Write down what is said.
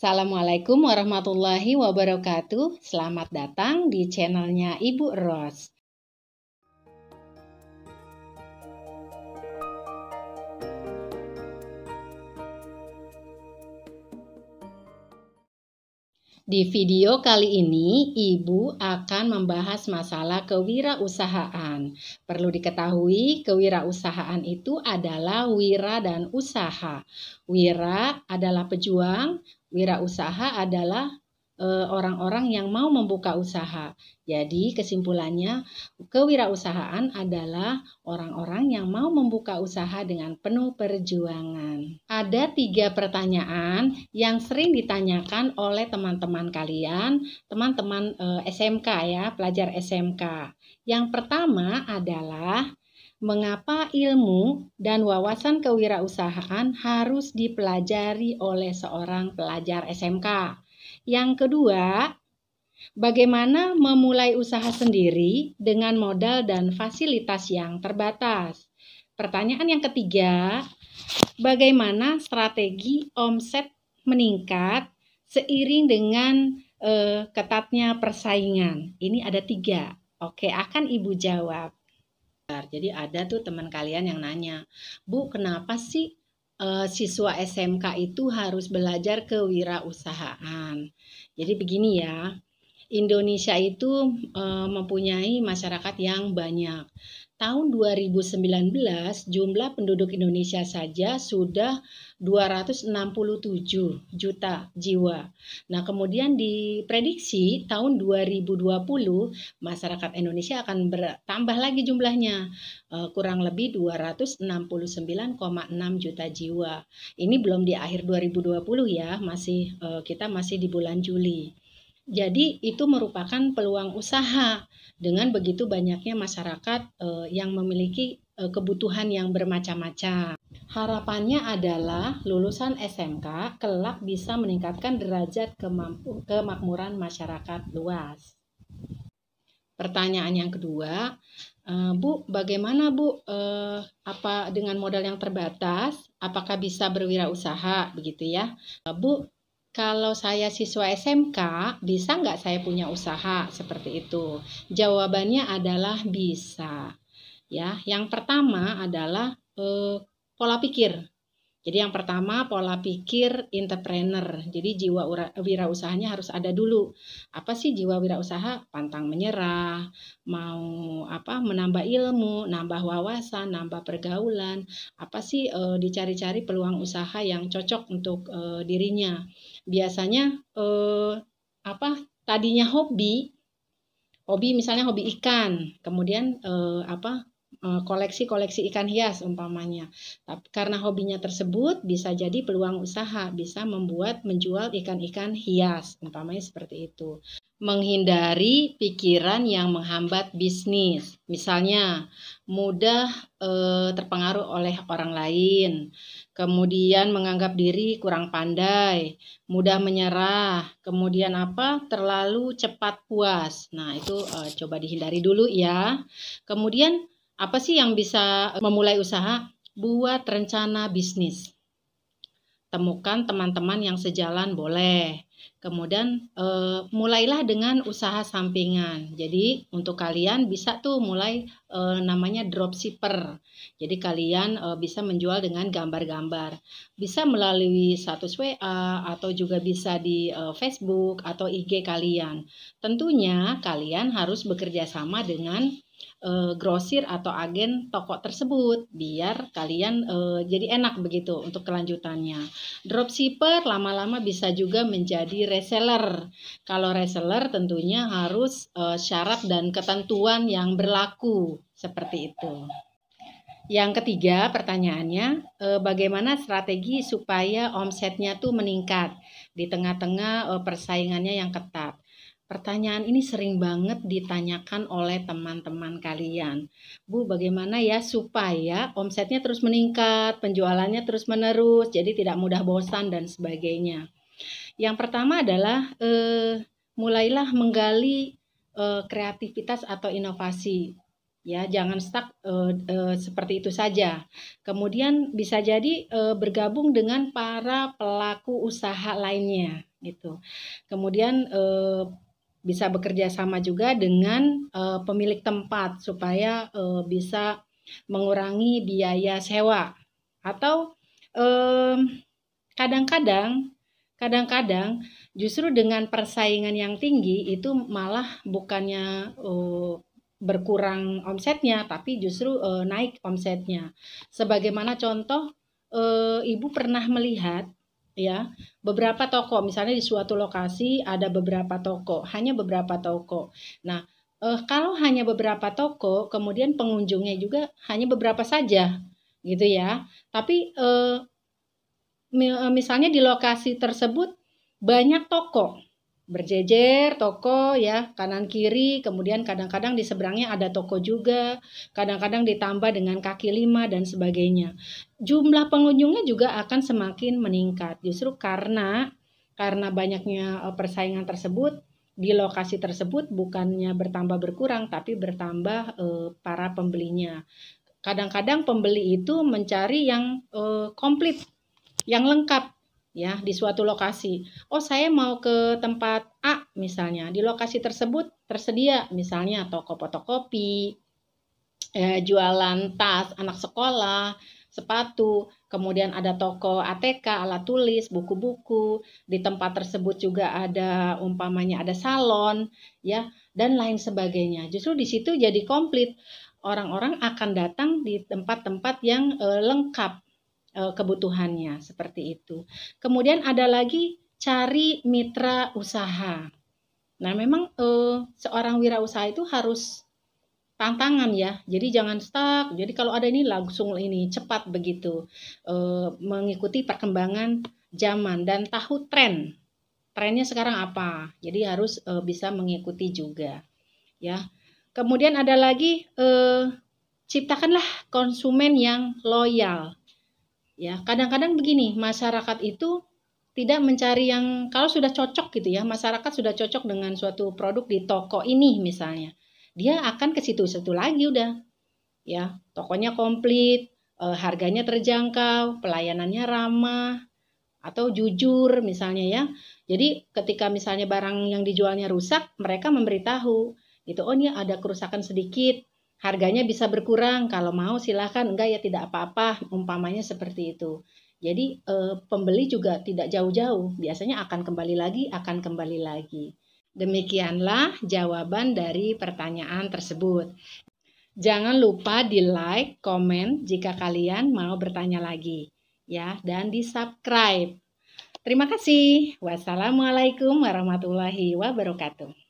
Assalamualaikum warahmatullahi wabarakatuh. Selamat datang di channelnya Ibu Ros. Di video kali ini, Ibu akan membahas masalah kewirausahaan. Perlu diketahui, kewirausahaan itu adalah wira dan usaha. Wira adalah pejuang, wirausaha adalah orang-orang yang mau membuka usaha. Jadi kesimpulannya, kewirausahaan adalah orang-orang yang mau membuka usaha dengan penuh perjuangan. Ada 3 pertanyaan yang sering ditanyakan oleh teman-teman kalian, teman-teman SMK ya, pelajar SMK. Yang pertama adalah, mengapa ilmu dan wawasan kewirausahaan harus dipelajari oleh seorang pelajar SMK? Yang kedua, bagaimana memulai usaha sendiri dengan modal dan fasilitas yang terbatas? Pertanyaan yang ketiga, bagaimana strategi omset meningkat seiring dengan ketatnya persaingan? Ini ada 3. Oke, akan Ibu jawab. Jadi ada tuh teman kalian yang nanya, Bu, kenapa sih siswa SMK itu harus belajar kewirausahaan? Jadi begini ya, Indonesia itu mempunyai masyarakat yang banyak. Tahun 2019 jumlah penduduk Indonesia saja sudah 267 juta jiwa. Nah, kemudian diprediksi tahun 2020 masyarakat Indonesia akan bertambah lagi jumlahnya, kurang lebih 269,6 juta jiwa. Ini belum di akhir 2020 ya, kita masih di bulan Juli. Jadi itu merupakan peluang usaha dengan begitu banyaknya masyarakat yang memiliki kebutuhan yang bermacam-macam. Harapannya adalah lulusan SMK kelak bisa meningkatkan derajat kemakmuran masyarakat luas. Pertanyaan yang kedua, Bu, bagaimana Bu, apa dengan modal yang terbatas, apakah bisa berwirausaha begitu ya? Bu, kalau saya siswa SMK, bisa nggak saya punya usaha seperti itu? Jawabannya adalah bisa. Ya, yang pertama adalah pola pikir. Jadi yang pertama pola pikir entrepreneur. Jadi jiwa wirausahanya harus ada dulu. Apa sih jiwa wirausaha? Pantang menyerah, mau menambah ilmu, nambah wawasan, nambah pergaulan. Apa sih dicari-cari peluang usaha yang cocok untuk dirinya. Biasanya tadinya hobi misalnya hobi ikan, kemudian koleksi ikan hias umpamanya. Karena hobinya tersebut bisa jadi peluang usaha, bisa menjual ikan-ikan hias umpamanya seperti itu. Menghindari pikiran yang menghambat bisnis, misalnya mudah terpengaruh oleh orang lain, kemudian menganggap diri kurang pandai, mudah menyerah, kemudian terlalu cepat puas. Nah, itu coba dihindari dulu ya. Kemudian apa sih yang bisa memulai usaha? Buat rencana bisnis. Temukan teman-teman yang sejalan boleh. Kemudian mulailah dengan usaha sampingan. Jadi untuk kalian bisa tuh mulai namanya dropshipper. Jadi kalian bisa menjual dengan gambar-gambar. Bisa melalui status WA atau juga bisa di Facebook atau IG kalian. Tentunya kalian harus bekerja sama dengan grosir atau agen toko tersebut biar kalian jadi enak begitu untuk kelanjutannya. Dropshipper lama-lama bisa juga menjadi reseller. Kalau reseller tentunya harus syarat dan ketentuan yang berlaku seperti itu. Yang ketiga pertanyaannya, bagaimana strategi supaya omsetnya tuh meningkat di tengah-tengah persaingannya yang ketat? Pertanyaan ini sering banget ditanyakan oleh teman-teman kalian. Bu, bagaimana ya supaya omsetnya terus meningkat, penjualannya terus menerus, jadi tidak mudah bosan dan sebagainya. Yang pertama adalah mulailah menggali kreativitas atau inovasi. Ya, jangan stuck seperti itu saja. Kemudian bisa jadi bergabung dengan para pelaku usaha lainnya gitu. Kemudian bisa bekerja sama juga dengan pemilik tempat supaya bisa mengurangi biaya sewa. Atau kadang-kadang kadang-kadang justru dengan persaingan yang tinggi itu malah bukannya berkurang omsetnya, tapi justru naik omsetnya. Sebagaimana contoh, Ibu pernah melihat ya beberapa toko, misalnya di suatu lokasi ada beberapa toko, hanya beberapa toko. Nah, kalau hanya beberapa toko, kemudian pengunjungnya juga hanya beberapa saja, gitu ya. Tapi misalnya di lokasi tersebut banyak toko, berjejer toko ya kanan kiri, kemudian kadang-kadang di seberangnya ada toko juga, kadang-kadang ditambah dengan kaki lima dan sebagainya. Jumlah pengunjungnya juga akan semakin meningkat justru karena banyaknya persaingan tersebut. Di lokasi tersebut bukannya bertambah berkurang tapi bertambah para pembelinya. Kadang-kadang pembeli itu mencari yang komplit, yang lengkap ya di suatu lokasi. Oh, saya mau ke tempat A misalnya. Di lokasi tersebut tersedia misalnya toko fotokopi, jualan tas anak sekolah, sepatu, kemudian ada toko ATK, alat tulis, buku-buku. Di tempat tersebut juga ada umpamanya ada salon ya dan lain sebagainya. Justru di situ jadi komplit. Orang-orang akan datang di tempat-tempat yang lengkap kebutuhannya seperti itu. Kemudian ada lagi cari mitra usaha. Nah, memang seorang wirausaha itu harus tantangan ya. Jadi jangan stuck. Jadi kalau ada ini langsung ini cepat begitu. Mengikuti perkembangan zaman dan tahu tren. Trennya sekarang apa? Jadi harus bisa mengikuti juga ya. Kemudian ada lagi ciptakanlah konsumen yang loyal. Ya, kadang-kadang begini, masyarakat itu tidak mencari yang kalau sudah cocok gitu ya, masyarakat sudah cocok dengan suatu produk di toko ini misalnya. Dia akan ke situ-situ lagi udah. Ya, tokonya komplit, harganya terjangkau, pelayanannya ramah atau jujur misalnya ya. Jadi ketika misalnya barang yang dijualnya rusak, mereka memberitahu gitu. Oh, ini ada kerusakan sedikit. Harganya bisa berkurang, kalau mau silahkan, enggak ya tidak apa-apa, umpamanya seperti itu. Jadi pembeli juga tidak jauh-jauh, biasanya akan kembali lagi. Demikianlah jawaban dari pertanyaan tersebut. Jangan lupa di like, komen jika kalian mau bertanya lagi ya, dan di subscribe. Terima kasih. Wassalamualaikum warahmatullahi wabarakatuh.